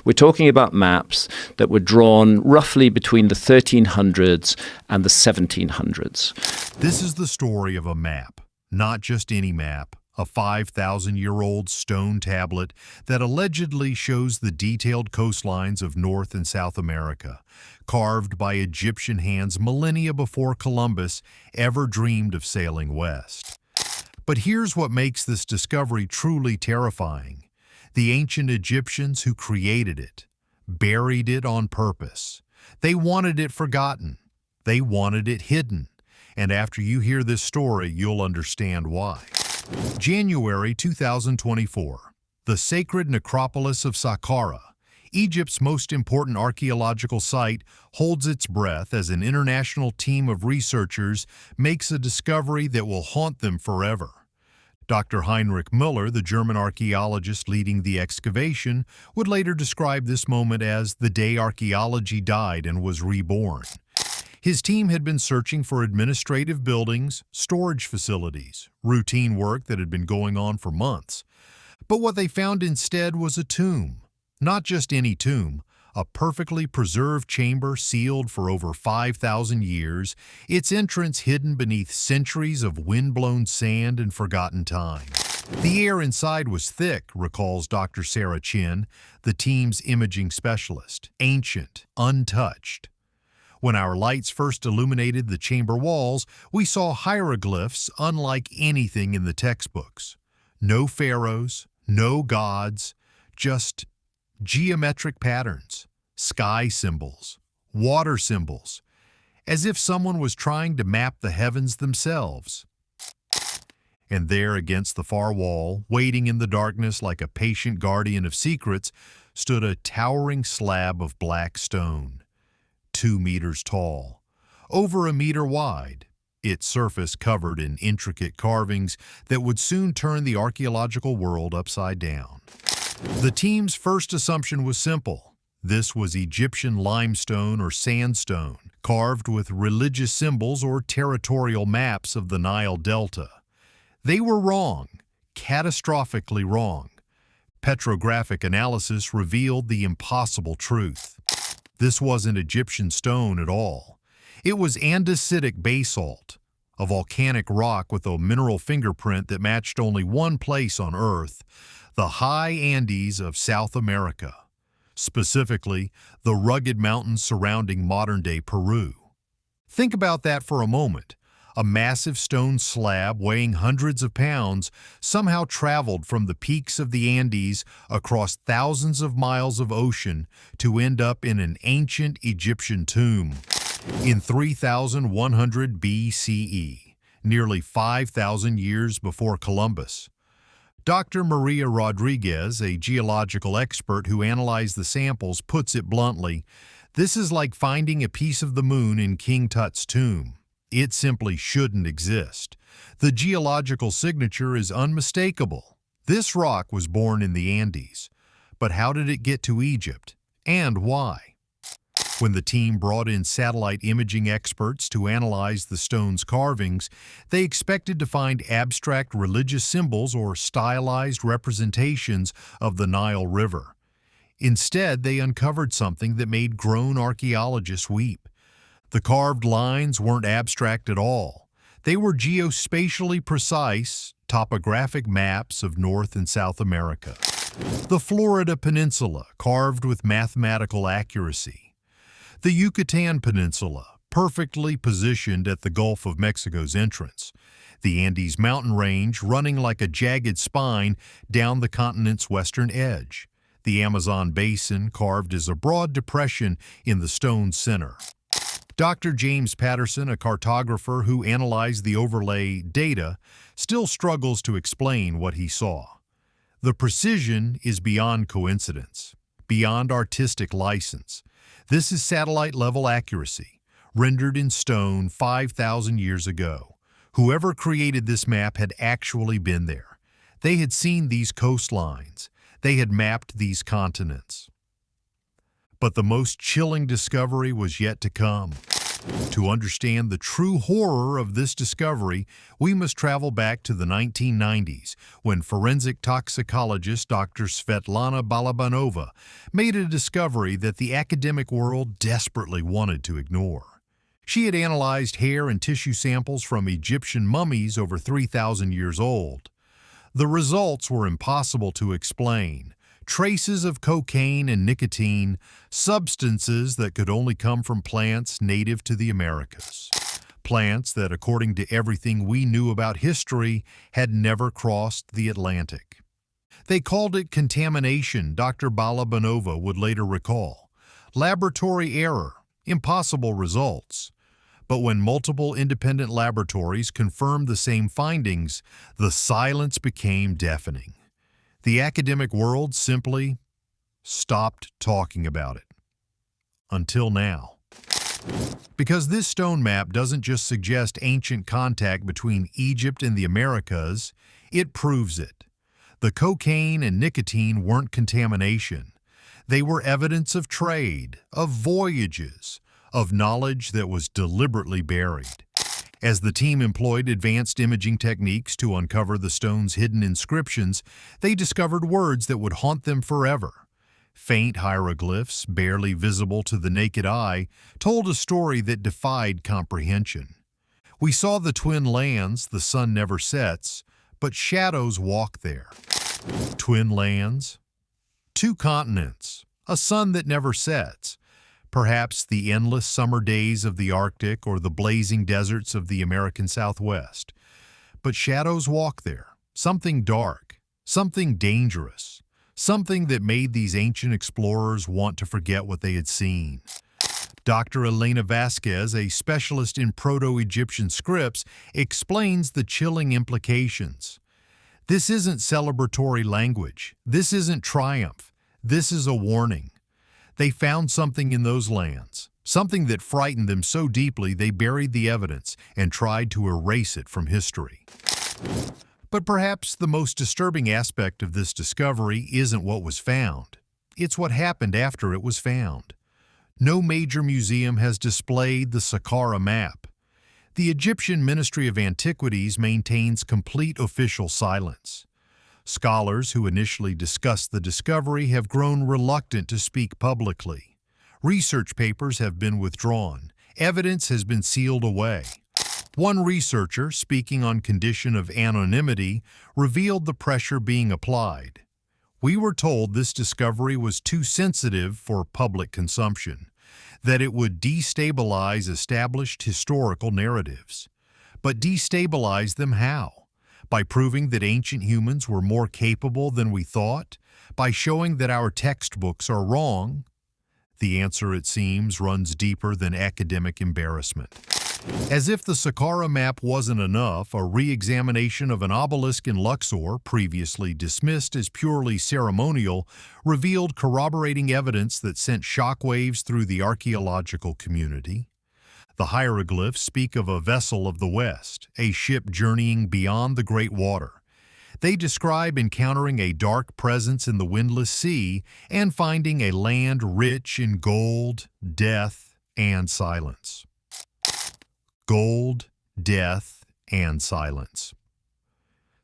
We're talking about maps that were drawn roughly between the 1300s and the 1700s. This is the story of a map, not just any map, a 5,000-year-old stone tablet that allegedly shows the detailed coastlines of North and South America, carved by Egyptian hands millennia before Columbus ever dreamed of sailing west. But here's what makes this discovery truly terrifying. The ancient Egyptians who created it buried it on purpose. They wanted it forgotten. They wanted it hidden. And after you hear this story, you'll understand why. January 2024. The sacred necropolis of Saqqara, Egypt's most important archaeological site, holds its breath as an international team of researchers makes a discovery that will haunt them forever. Dr. Heinrich Müller, the German archaeologist leading the excavation, would later describe this moment as the day archaeology died and was reborn. His team had been searching for administrative buildings, storage facilities, routine work that had been going on for months. But what they found instead was a tomb. Not just any tomb, a perfectly preserved chamber sealed for over 5,000 years, its entrance hidden beneath centuries of wind-blown sand and forgotten time. The air inside was thick, recalls Dr. Sarah Chin, the team's imaging specialist, ancient, untouched. When our lights first illuminated the chamber walls, we saw hieroglyphs unlike anything in the textbooks. No pharaohs, no gods, just geometric patterns, sky symbols, water symbols, as if someone was trying to map the heavens themselves. And there against the far wall, waiting in the darkness like a patient guardian of secrets, stood a towering slab of black stone, 2 meters tall, over a meter wide, its surface covered in intricate carvings that would soon turn the archaeological world upside down. The team's first assumption was simple. This was Egyptian limestone or sandstone, carved with religious symbols or territorial maps of the Nile Delta. They were wrong, catastrophically wrong. Petrographic analysis revealed the impossible truth. This wasn't Egyptian stone at all. It was andesitic basalt, a volcanic rock with a mineral fingerprint that matched only one place on Earth, the high Andes of South America, specifically the rugged mountains surrounding modern-day Peru. Think about that for a moment. A massive stone slab weighing hundreds of pounds somehow traveled from the peaks of the Andes across thousands of miles of ocean to end up in an ancient Egyptian tomb. In 3100 BCE, nearly 5,000 years before Columbus. Dr. Maria Rodriguez, a geological expert who analyzed the samples, puts it bluntly, this is like finding a piece of the moon in King Tut's tomb. It simply shouldn't exist. The geological signature is unmistakable. This rock was born in the Andes. But how did it get to Egypt? And why? When the team brought in satellite imaging experts to analyze the stone's carvings, they expected to find abstract religious symbols or stylized representations of the Nile River. Instead, they uncovered something that made grown archaeologists weep. The carved lines weren't abstract at all. They were geospatially precise, topographic maps of North and South America. The Florida Peninsula, carved with mathematical accuracy. The Yucatan Peninsula, perfectly positioned at the Gulf of Mexico's entrance. The Andes mountain range running like a jagged spine down the continent's western edge. The Amazon basin carved as a broad depression in the stone's center. Dr. James Patterson, a cartographer who analyzed the overlay data, still struggles to explain what he saw. The precision is beyond coincidence, beyond artistic license. This is satellite-level accuracy, rendered in stone 5,000 years ago. Whoever created this map had actually been there. They had seen these coastlines. They had mapped these continents. But the most chilling discovery was yet to come. To understand the true horror of this discovery, we must travel back to the 1990s when forensic toxicologist Dr. Svetlana Balabanova made a discovery that the academic world desperately wanted to ignore. She had analyzed hair and tissue samples from Egyptian mummies over 3,000 years old. The results were impossible to explain. Traces of cocaine and nicotine, substances that could only come from plants native to the Americas. Plants that, according to everything we knew about history, had never crossed the Atlantic. They called it contamination, Dr. Balabanova would later recall. Laboratory error, impossible results. But when multiple independent laboratories confirmed the same findings, the silence became deafening. The academic world simply stopped talking about it. Until now. Because this stone map doesn't just suggest ancient contact between Egypt and the Americas, it proves it. The cocaine and nicotine weren't contamination. They were evidence of trade, of voyages, of knowledge that was deliberately buried. As the team employed advanced imaging techniques to uncover the stone's hidden inscriptions, they discovered words that would haunt them forever. Faint hieroglyphs, barely visible to the naked eye, told a story that defied comprehension. We saw the twin lands, the sun never sets, but shadows walk there. Twin lands, two continents, a sun that never sets. Perhaps the endless summer days of the Arctic or the blazing deserts of the American Southwest. But shadows walk there, something dark, something dangerous, something that made these ancient explorers want to forget what they had seen. Dr. Elena Vasquez, a specialist in Proto-Egyptian scripts, explains the chilling implications. This isn't celebratory language. This isn't triumph. This is a warning. They found something in those lands, something that frightened them so deeply they buried the evidence and tried to erase it from history. But perhaps the most disturbing aspect of this discovery isn't what was found. It's what happened after it was found. No major museum has displayed the Saqqara map. The Egyptian Ministry of Antiquities maintains complete official silence. Scholars who initially discussed the discovery have grown reluctant to speak publicly. Research papers have been withdrawn. Evidence has been sealed away. One researcher, speaking on condition of anonymity, revealed the pressure being applied. We were told this discovery was too sensitive for public consumption, that it would destabilize established historical narratives. But destabilize them how? By proving that ancient humans were more capable than we thought? By showing that our textbooks are wrong? The answer, it seems, runs deeper than academic embarrassment. As if the Saqqara map wasn't enough, a re-examination of an obelisk in Luxor, previously dismissed as purely ceremonial, revealed corroborating evidence that sent shockwaves through the archaeological community. The hieroglyphs speak of a vessel of the West, a ship journeying beyond the Great Water. They describe encountering a dark presence in the windless sea and finding a land rich in gold, death, and silence. Gold, death, and silence.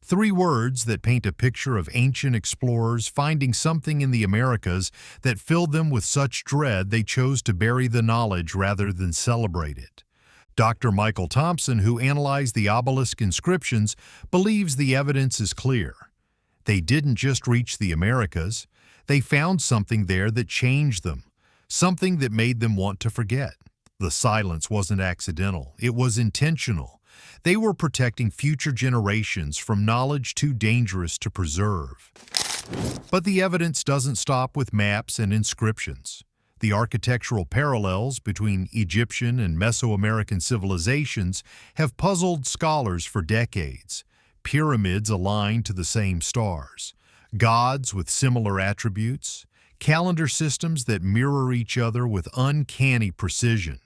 Three words that paint a picture of ancient explorers finding something in the Americas that filled them with such dread they chose to bury the knowledge rather than celebrate it. Dr. Michael Thompson, who analyzed the obelisk inscriptions, believes the evidence is clear. They didn't just reach the Americas. They found something there that changed them, something that made them want to forget. The silence wasn't accidental. It was intentional. They were protecting future generations from knowledge too dangerous to preserve. But the evidence doesn't stop with maps and inscriptions. The architectural parallels between Egyptian and Mesoamerican civilizations have puzzled scholars for decades. Pyramids aligned to the same stars, gods with similar attributes, calendar systems that mirror each other with uncanny precision.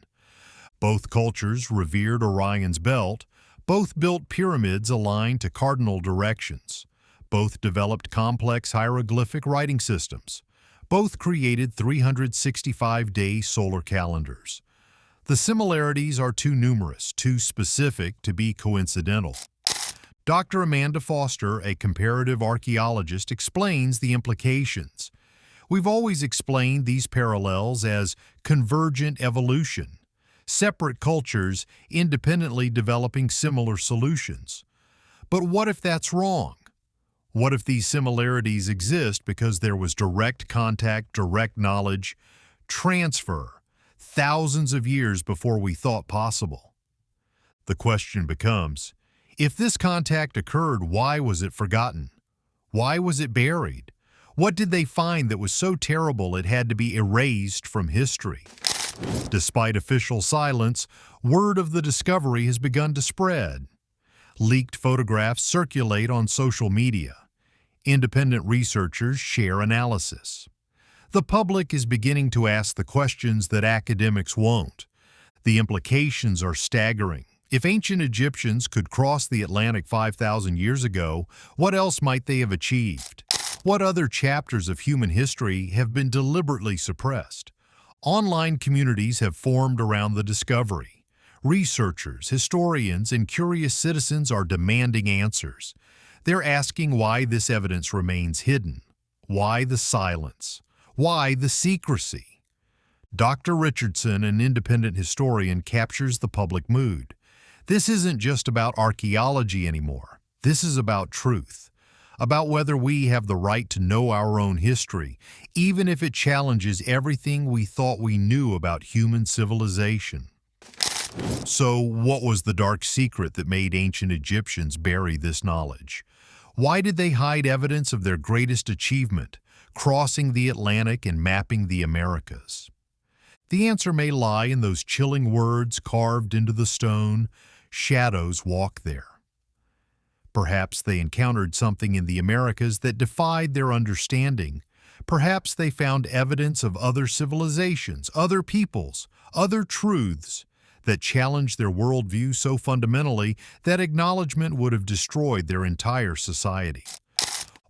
Both cultures revered Orion's belt. Both built pyramids aligned to cardinal directions. Both developed complex hieroglyphic writing systems. Both created 365-day solar calendars. The similarities are too numerous, too specific to be coincidental. Dr. Amanda Foster, a comparative archaeologist, explains the implications. We've always explained these parallels as convergent evolution, separate cultures independently developing similar solutions. But what if that's wrong? What if these similarities exist because there was direct contact, direct knowledge, transfer, thousands of years before we thought possible? The question becomes, if this contact occurred, why was it forgotten? Why was it buried? What did they find that was so terrible it had to be erased from history? Despite official silence, word of the discovery has begun to spread. Leaked photographs circulate on social media. Independent researchers share analysis. The public is beginning to ask the questions that academics won't. The implications are staggering. If ancient Egyptians could cross the Atlantic 5,000 years ago, what else might they have achieved? What other chapters of human history have been deliberately suppressed? Online communities have formed around the discovery. Researchers, historians, and curious citizens are demanding answers. They're asking why this evidence remains hidden. Why the silence? Why the secrecy? Dr. Richardson, an independent historian, captures the public mood. This isn't just about archaeology anymore. This is about truth, about whether we have the right to know our own history, even if it challenges everything we thought we knew about human civilization. So, what was the dark secret that made ancient Egyptians bury this knowledge? Why did they hide evidence of their greatest achievement, crossing the Atlantic and mapping the Americas? The answer may lie in those chilling words carved into the stone, "Shadows walk there." Perhaps they encountered something in the Americas that defied their understanding. Perhaps they found evidence of other civilizations, other peoples, other truths that challenged their worldview so fundamentally that acknowledgement would have destroyed their entire society.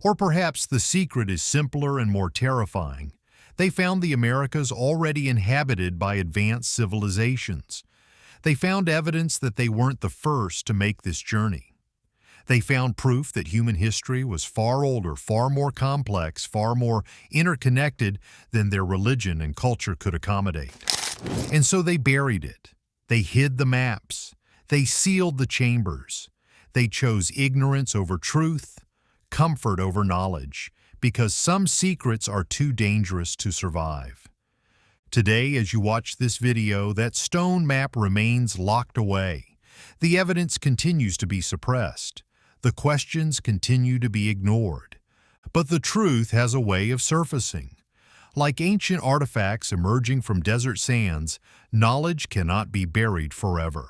Or perhaps the secret is simpler and more terrifying. They found the Americas already inhabited by advanced civilizations. They found evidence that they weren't the first to make this journey. They found proof that human history was far older, far more complex, far more interconnected than their religion and culture could accommodate. And so they buried it. They hid the maps. They sealed the chambers. They chose ignorance over truth, comfort over knowledge, because some secrets are too dangerous to survive. Today, as you watch this video, that stone map remains locked away. The evidence continues to be suppressed. The questions continue to be ignored. But the truth has a way of surfacing. Like ancient artifacts emerging from desert sands, knowledge cannot be buried forever.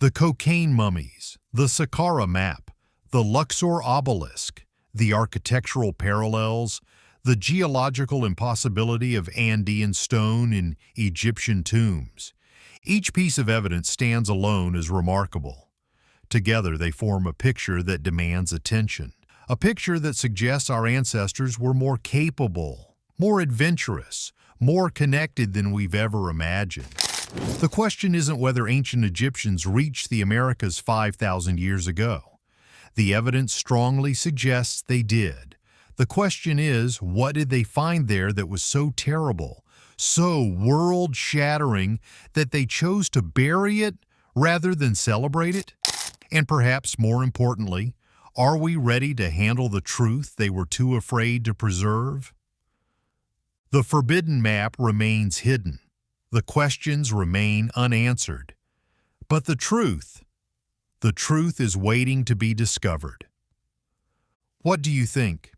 The cocaine mummies, the Saqqara map, the Luxor obelisk, the architectural parallels, the geological impossibility of Andean stone in Egyptian tombs. Each piece of evidence stands alone as remarkable. Together they form a picture that demands attention, a picture that suggests our ancestors were more capable, more adventurous, more connected than we've ever imagined. The question isn't whether ancient Egyptians reached the Americas 5,000 years ago. The evidence strongly suggests they did. The question is, what did they find there that was so terrible, so world-shattering, that they chose to bury it rather than celebrate it? And perhaps more importantly, are we ready to handle the truth they were too afraid to preserve? The forbidden map remains hidden. The questions remain unanswered. But the truth is waiting to be discovered. What do you think?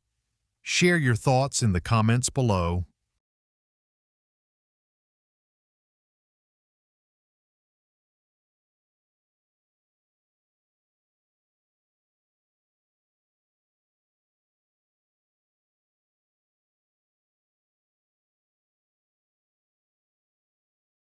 Share your thoughts in the comments below.